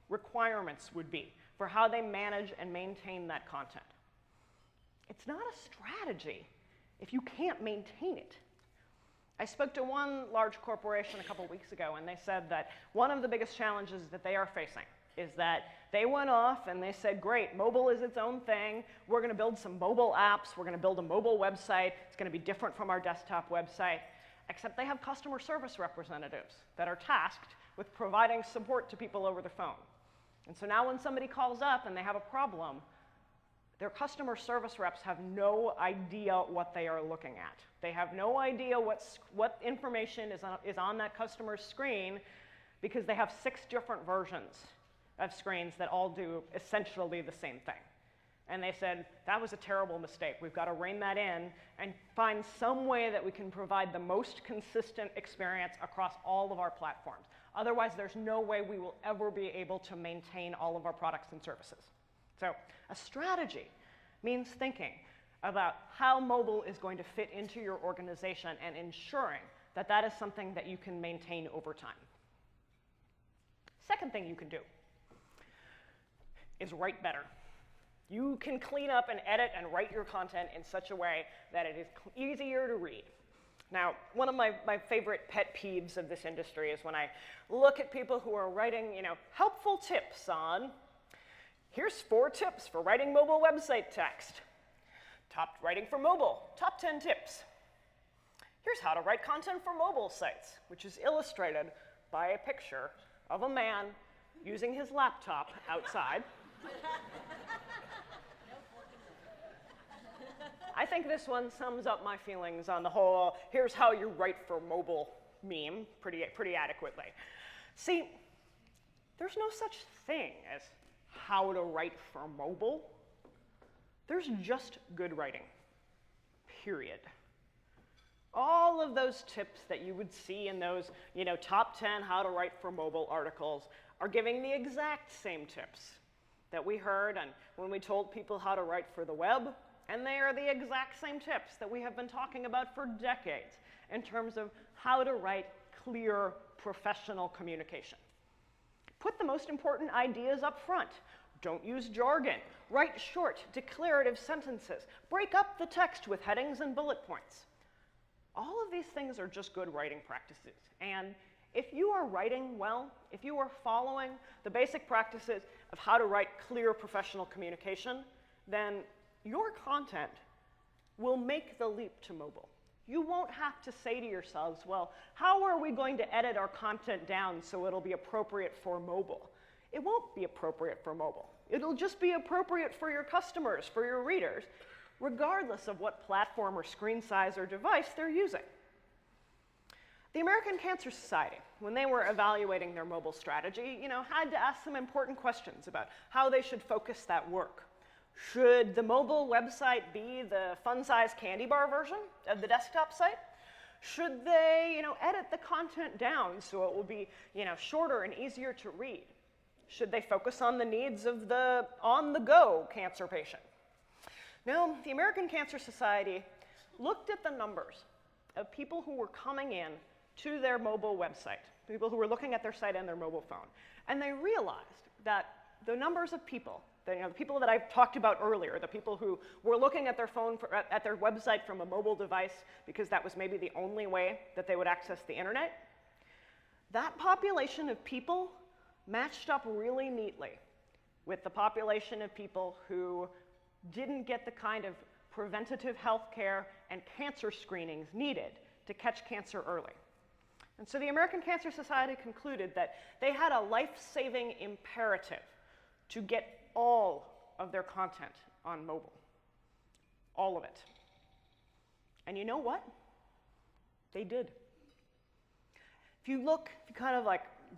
requirements would be for how they manage and maintain that content. It's not a strategy if you can't maintain it. I spoke to one large corporation a couple weeks ago, and they said that one of the biggest challenges that they are facing is that they went off and they said, great, mobile is its own thing. We're going to build some mobile apps. We're going to build a mobile website. It's going to be different from our desktop website. Except they have customer service representatives that are tasked with providing support to people over the phone. And so now when somebody calls up and they have a problem, their customer service reps have no idea what they are looking at. They have no idea what information is on that customer's screen because they have 6 different versions of screens that all do essentially the same thing. And they said, that was a terrible mistake. We've got to rein that in and find some way that we can provide the most consistent experience across all of our platforms. Otherwise, there's no way we will ever be able to maintain all of our products and services. So a strategy means thinking about how mobile is going to fit into your organization and ensuring that that is something that you can maintain over time. Second thing you can do is write better. You can clean up and edit and write your content in such a way that it is easier to read. Now, one of my favorite pet peeves of this industry is when I look at people who are writing, helpful tips on, here's 4 tips for writing mobile website text. Writing for mobile, top 10 tips. Here's how to write content for mobile sites, which is illustrated by a picture of a man using his laptop outside. I think this one sums up my feelings on the whole, here's how you write for mobile meme pretty adequately. See, there's no such thing as how to write for mobile. There's just good writing, period. All of those tips that you would see in those, top 10 how to write for mobile articles are giving the exact same tips that we heard and when we told people how to write for the web, and they are the exact same tips that we have been talking about for decades in terms of how to write clear, professional communication. Put the most important ideas up front. Don't use jargon. Write short, declarative sentences. Break up the text with headings and bullet points. All of these things are just good writing practices. And if you are writing well, if you are following the basic practices of how to write clear professional communication, then your content will make the leap to mobile. You won't have to say to yourselves, well, how are we going to edit our content down so it'll be appropriate for mobile? It won't be appropriate for mobile. It'll just be appropriate for your customers, for your readers, regardless of what platform or screen size or device they're using. The American Cancer Society, when they were evaluating their mobile strategy, had to ask some important questions about how they should focus that work. Should the mobile website be the fun-size candy bar version of the desktop site? Should they, edit the content down so it will be, shorter and easier to read? Should they focus on the needs of the on-the-go cancer patient? No, the American Cancer Society looked at the numbers of people who were coming in to their mobile website, people who were looking at their site on their mobile phone, and they realized that the numbers of people, the people that I've talked about earlier, the people who were looking at their phone, at their website from a mobile device because that was maybe the only way that they would access the internet, that population of people matched up really neatly with the population of people who didn't get the kind of preventative health care and cancer screenings needed to catch cancer early. And so the American Cancer Society concluded that they had a life-saving imperative to get all of their content on mobile. All of it. And you know what? They did. If you kind of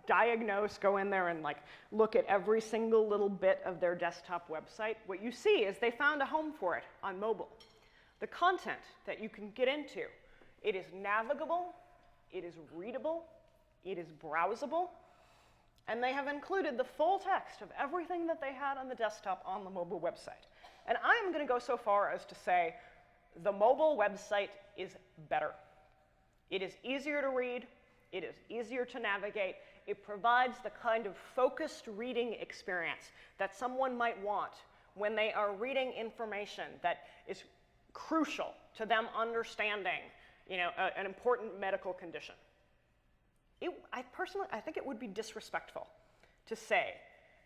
diagnose, go in there and look at every single little bit of their desktop website, what you see is they found a home for it on mobile. The content that you can get into, it is navigable, it is readable, it is browsable, and they have included the full text of everything that they had on the desktop on the mobile website. And I'm going to go so far as to say the mobile website is better. It is easier to read, it is easier to navigate, it provides the kind of focused reading experience that someone might want when they are reading information that is crucial to them understanding, an important medical condition. I think it would be disrespectful to say,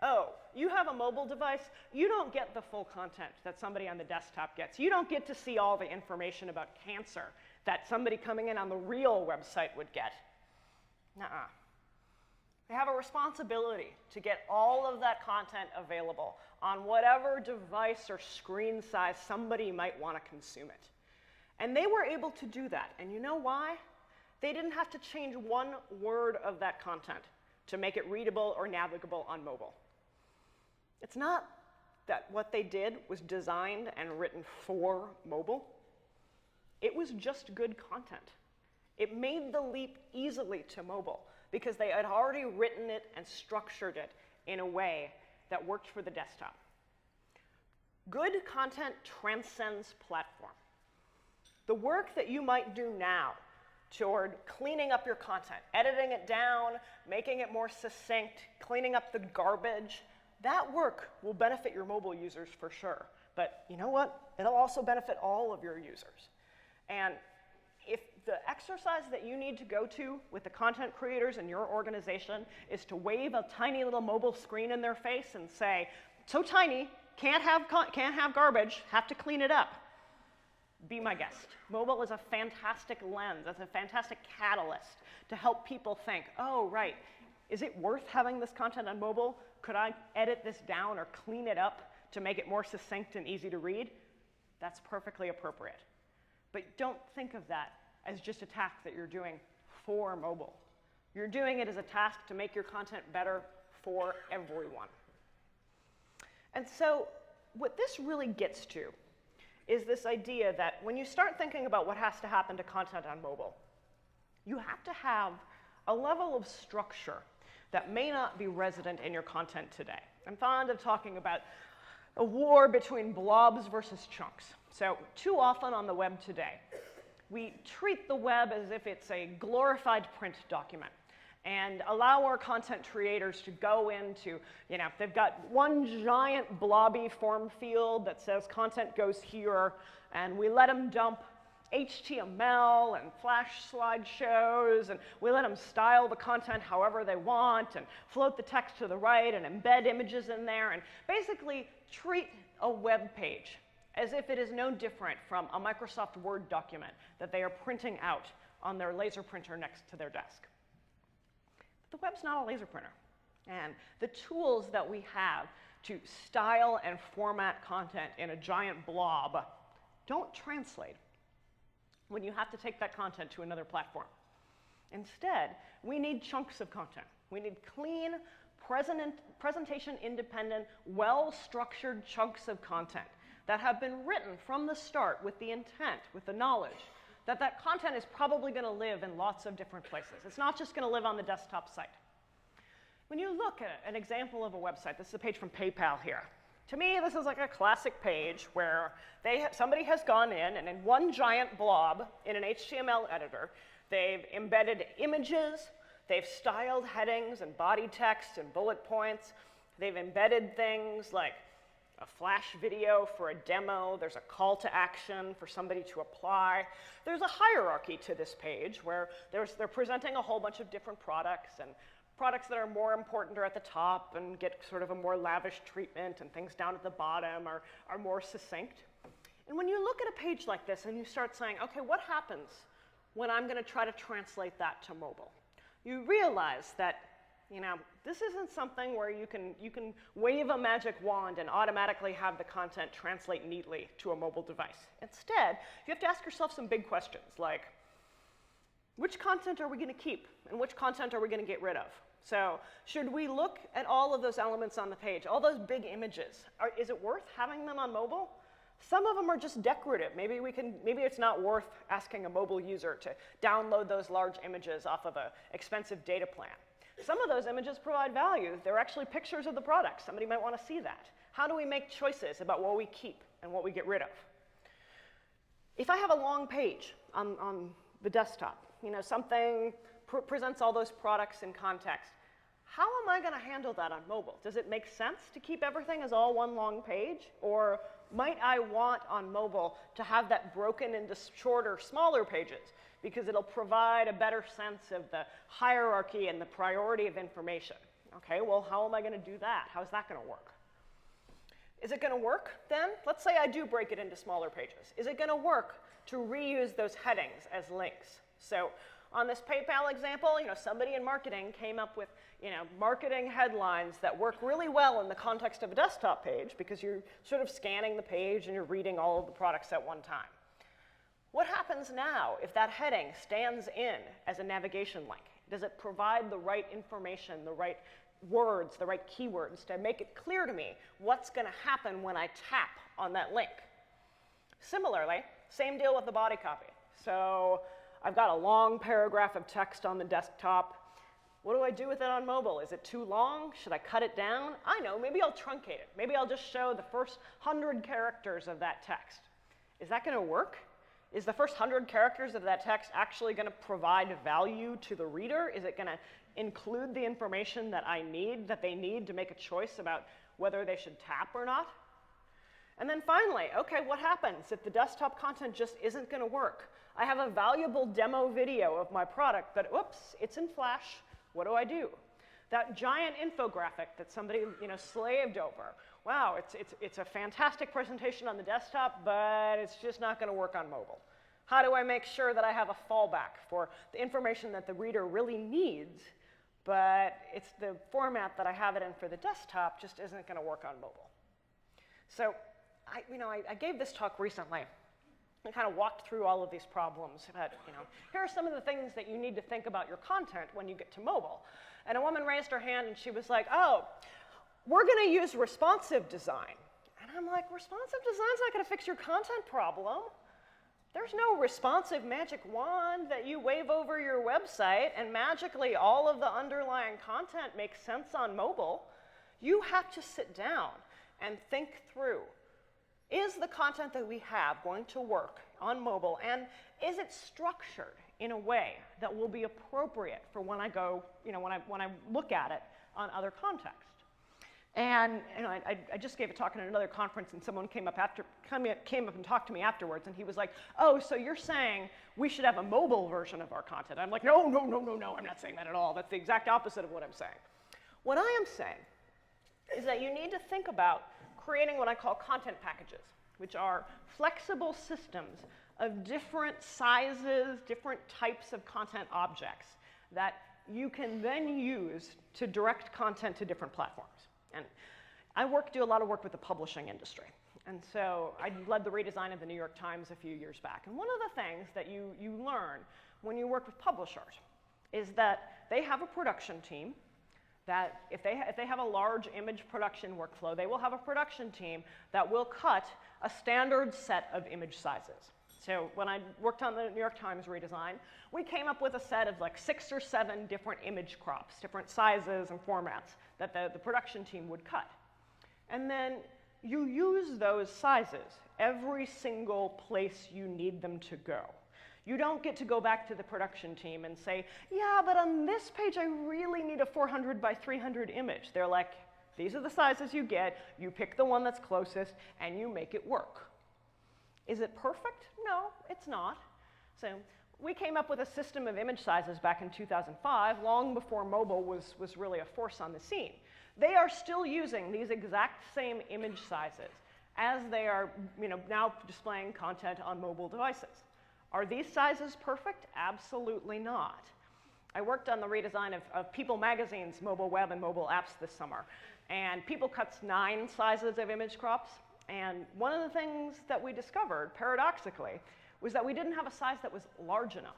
oh, you have a mobile device, you don't get the full content that somebody on the desktop gets. You don't get to see all the information about cancer that somebody coming in on the real website would get. Nuh-uh. They have a responsibility to get all of that content available on whatever device or screen size somebody might want to consume it. And they were able to do that. And you know why? They didn't have to change one word of that content to make it readable or navigable on mobile. It's not that what they did was designed and written for mobile. It was just good content. It made the leap easily to mobile because they had already written it and structured it in a way that worked for the desktop. Good content transcends platform. The work that you might do now toward cleaning up your content, editing it down, making it more succinct, cleaning up the garbage, that work will benefit your mobile users for sure. But you know what? It'll also benefit all of your users. And if the exercise that you need to go to with the content creators in your organization is to wave a tiny little mobile screen in their face and say, so tiny, can't have garbage, have to clean it up, be my guest. Mobile is a fantastic lens. It's a fantastic catalyst to help people think, oh, right, is it worth having this content on mobile? Could I edit this down or clean it up to make it more succinct and easy to read? That's perfectly appropriate. But don't think of that as just a task that you're doing for mobile. You're doing it as a task to make your content better for everyone. And so what this really gets to is this idea that when you start thinking about what has to happen to content on mobile, you have to have a level of structure that may not be resident in your content today. I'm fond of talking about a war between blobs versus chunks. So too often on the web today, we treat the web as if it's a glorified print document and allow our content creators to go into, they've got one giant blobby form field that says content goes here, and we let them dump HTML and Flash slideshows, and we let them style the content however they want and float the text to the right and embed images in there and basically treat a web page as if it is no different from a Microsoft Word document that they are printing out on their laser printer next to their desk. But the web's not a laser printer. And the tools that we have to style and format content in a giant blob don't translate when you have to take that content to another platform. Instead, we need chunks of content. We need clean, presentation-independent, well-structured chunks of content that have been written from the start with the intent, with the knowledge, that that content is probably going to live in lots of different places. It's not just going to live on the desktop site. When you look at an example of a website, this is a page from PayPal here. To me, this is like a classic page where somebody has gone in, and in one giant blob in an HTML editor, they've embedded images, they've styled headings and body text and bullet points, they've embedded things like a flash video for a demo, there's a call to action for somebody to apply. There's a hierarchy to this page where they're presenting a whole bunch of different products, and products that are more important are at the top and get sort of a more lavish treatment, and things down at the bottom are more succinct. And when you look at a page like this and you start saying, okay, what happens when I'm going to try to translate that to mobile? You realize that this isn't something where you can wave a magic wand and automatically have the content translate neatly to a mobile device. Instead, you have to ask yourself some big questions like, which content are we going to keep and which content are we going to get rid of? So should we look at all of those elements on the page, all those big images? Is it worth having them on mobile? Some of them are just decorative. Maybe it's not worth asking a mobile user to download those large images off of an expensive data plan. Some of those images provide value. They're actually pictures of the product. Somebody might want to see that. How do we make choices about what we keep and what we get rid of? If I have a long page on the desktop, something presents all those products in context, how am I going to handle that on mobile? Does it make sense to keep everything as all one long page? Or might I want on mobile to have that broken into shorter, smaller pages because it'll provide a better sense of the hierarchy and the priority of information? Okay, well, how am I going to do that? How's that going to work? Is it going to work then? Let's say I do break it into smaller pages. Is it going to work to reuse those headings as links? So On this PayPal example, somebody in marketing came up with, marketing headlines that work really well in the context of a desktop page because you're sort of scanning the page and you're reading all of the products at one time. What happens now if that heading stands in as a navigation link? Does it provide the right information, the right words, the right keywords to make it clear to me what's going to happen when I tap on that link? Similarly, same deal with the body copy. So I've got a long paragraph of text on the desktop. What do I do with it on mobile? Is it too long? Should I cut it down? I know, maybe I'll truncate it. Maybe I'll just show the first 100 characters of that text. Is that going to work? Is the first 100 characters of that text actually going to provide value to the reader? Is it going to include the information that they need to make a choice about whether they should tap or not? And then finally, okay, what happens if the desktop content just isn't going to work? I have a valuable demo video of my product, but oops, it's in Flash. What do I do? That giant infographic that somebody slaved over. Wow, it's a fantastic presentation on the desktop, but it's just not going to work on mobile. How do I make sure that I have a fallback for the information that the reader really needs, but it's the format that I have it in for the desktop just isn't going to work on mobile? So I gave this talk recently. I kind of walked through all of these problems. But, here are some of the things that you need to think about your content when you get to mobile. And a woman raised her hand and she was like, oh, we're going to use responsive design. And I'm like, responsive design's not going to fix your content problem. There's no responsive magic wand that you wave over your website and magically all of the underlying content makes sense on mobile. You have to sit down and think through, is the content that we have going to work on mobile, and is it structured in a way that will be appropriate for when I go, when I look at it on other contexts? And I just gave a talk at another conference, and someone came up and talked to me afterwards, and he was like, "Oh, so you're saying we should have a mobile version of our content?" I'm like, "No, I'm not saying that at all. That's the exact opposite of what I'm saying. What I am saying is that you need to think about creating what I call content packages, which are flexible systems of different sizes, different types of content objects that you can then use to direct content to different platforms. And I do a lot of work with the publishing industry. And so I led the redesign of the New York Times a few years back. And one of the things that you learn when you work with publishers is that they have a production team that if they have a large image production workflow, they will have a production team that will cut a standard set of image sizes. So when I worked on the New York Times redesign, we came up with a set of like 6 or 7 different image crops, different sizes and formats that the production team would cut. And then you use those sizes every single place you need them to go. You don't get to go back to the production team and say, yeah, but on this page I really need a 400 by 300 image. They're like, these are the sizes you get, you pick the one that's closest, and you make it work. Is it perfect? No, it's not. So we came up with a system of image sizes back in 2005, long before mobile was really a force on the scene. They are still using these exact same image sizes as they are now displaying content on mobile devices. Are these sizes perfect? Absolutely not. I worked on the redesign of People Magazine's mobile web and mobile apps this summer. And People cuts 9 sizes of image crops. And one of the things that we discovered, paradoxically, was that we didn't have a size that was large enough.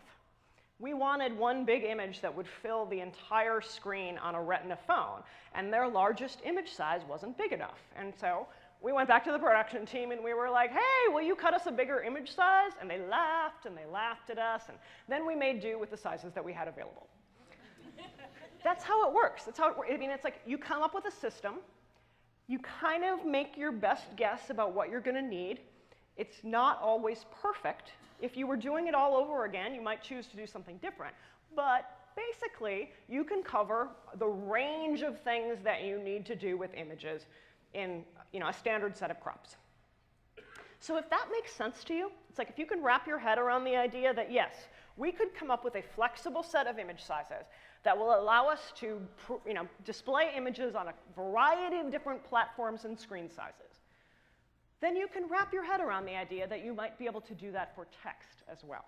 We wanted one big image that would fill the entire screen on a Retina phone, and their largest image size wasn't big enough. And so we went back to the production team and we were like, hey, will you cut us a bigger image size? And they laughed at us, and then we made do with the sizes that we had available. That's how it works. That's how it works. I mean, it's like you come up with a system, you kind of make your best guess about what you're going to need. It's not always perfect. If you were doing it all over again, you might choose to do something different. But basically, you can cover the range of things that you need to do with images in a standard set of crops. So if that makes sense to you, it's like if you can wrap your head around the idea that, yes, we could come up with a flexible set of image sizes that will allow us to display images on a variety of different platforms and screen sizes, then you can wrap your head around the idea that you might be able to do that for text as well.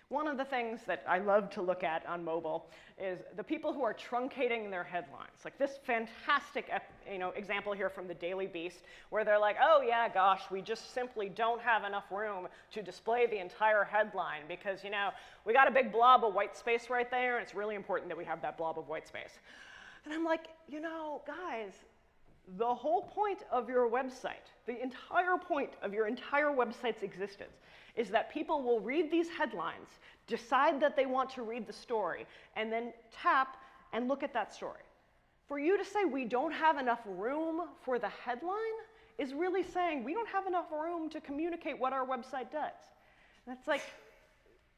One of the things that I love to look at on mobile is the people who are truncating their headlines. Like this fantastic example here from the Daily Beast, where they're like, oh yeah, gosh, we just simply don't have enough room to display the entire headline because, we got a big blob of white space right there, and it's really important that we have that blob of white space. And I'm like, guys, the whole point of your website, the entire point of your entire website's existence is that people will read these headlines, decide that they want to read the story, and then tap and look at that story. For you to say we don't have enough room for the headline is really saying we don't have enough room to communicate what our website does. And it's like,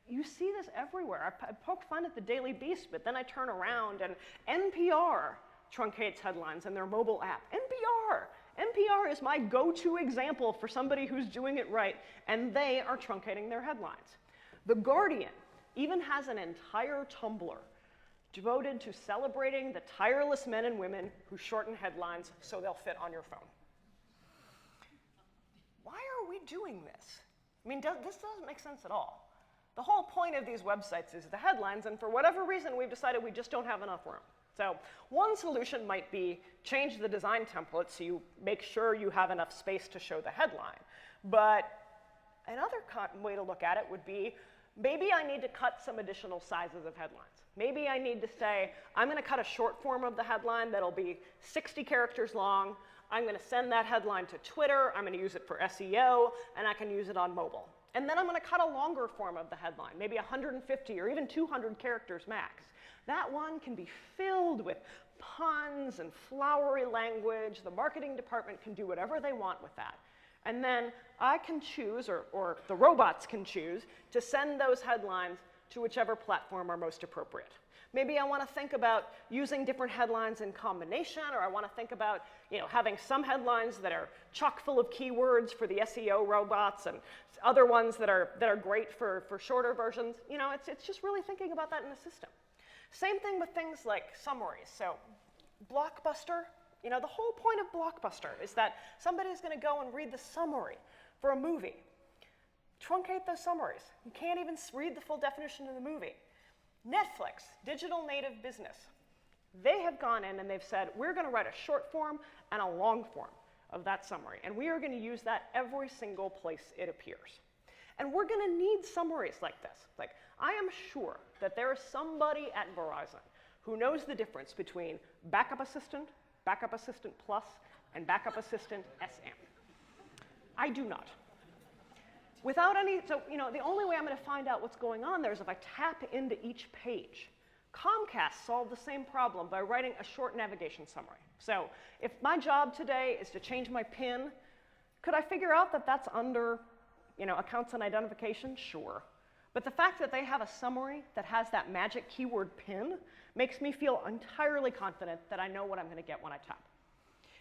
you see this everywhere. I poke fun at the Daily Beast, but then I turn around and NPR truncates headlines in their mobile app. NPR is my go-to example for somebody who's doing it right, and they are truncating their headlines. The Guardian even has an entire Tumblr devoted to celebrating the tireless men and women who shorten headlines so they'll fit on your phone. Why are we doing this? I mean, this doesn't make sense at all. The whole point of these websites is the headlines, and for whatever reason, we've decided we just don't have enough room. So one solution might be change the design template so you make sure you have enough space to show the headline. But another way to look at it would be, maybe I need to cut some additional sizes of headlines. Maybe I need to say, I'm going to cut a short form of the headline that'll be 60 characters long. I'm going to send that headline to Twitter. I'm going to use it for SEO, and I can use it on mobile. And then I'm going to cut a longer form of the headline, maybe 150 or even 200 characters max. That one can be filled with puns and flowery language. The marketing department can do whatever they want with that. And then I can choose, or the robots can choose, to send those headlines to whichever platform are most appropriate. Maybe I want to think about using different headlines in combination, or I want to think about having some headlines that are chock full of keywords for the SEO robots and other ones that are great for shorter versions. It's just really thinking about that in the system. Same thing with things like summaries. So Blockbuster, the whole point of Blockbuster is that somebody's going to go and read the summary for a movie. Truncate those summaries. You can't even read the full definition of the movie. Netflix, digital native business. They have gone in and they've said, we're going to write a short form and a long form of that summary. And we are going to use that every single place it appears. And we're going to need summaries like this. Like, I am sure that there is somebody at Verizon who knows the difference between Backup Assistant Plus, and Backup Assistant SM. I do not. The only way I'm going to find out what's going on there is if I tap into each page. Comcast solved the same problem by writing a short navigation summary. So if my job today is to change my PIN, could I figure out that that's under accounts and identification? Sure. But the fact that they have a summary that has that magic keyword PIN makes me feel entirely confident that I know what I'm going to get when I tap.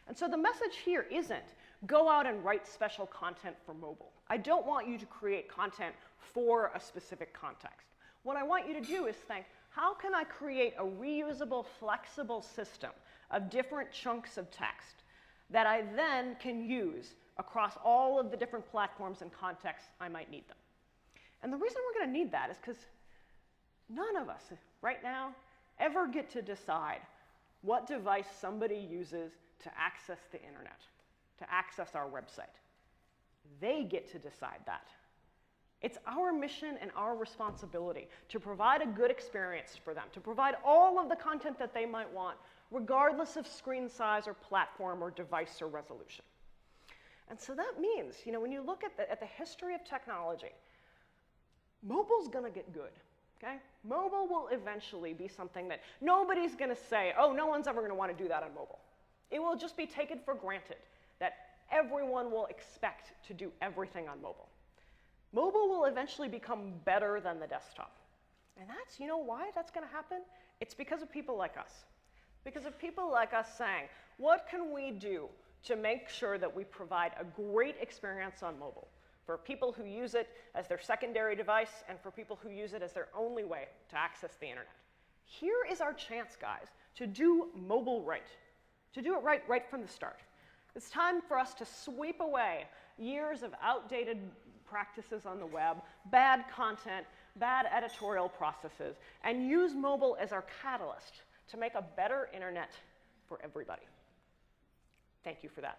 And so the message here isn't go out and write special content for mobile. I don't want you to create content for a specific context. What I want you to do is think, how can I create a reusable, flexible system of different chunks of text that I then can use across all of the different platforms and contexts I might need them? And the reason we're going to need that is because none of us right now ever get to decide what device somebody uses to access the internet, to access our website. They get to decide that. It's our mission and our responsibility to provide a good experience for them, to provide all of the content that they might want, regardless of screen size or platform or device or resolution. And so that means, when you look at the history of technology, mobile's going to get good. Okay? Mobile will eventually be something that nobody's going to say, oh, no one's ever going to want to do that on mobile. It will just be taken for granted that everyone will expect to do everything on mobile. Mobile will eventually become better than the desktop. And that's, why that's going to happen? It's because of people like us. Because of people like us saying, what can we do to make sure that we provide a great experience on mobile for people who use it as their secondary device and for people who use it as their only way to access the internet? Here is our chance, guys, to do mobile right, to do it right from the start. It's time for us to sweep away years of outdated practices on the web, bad content, bad editorial processes, and use mobile as our catalyst to make a better internet for everybody. Thank you for that.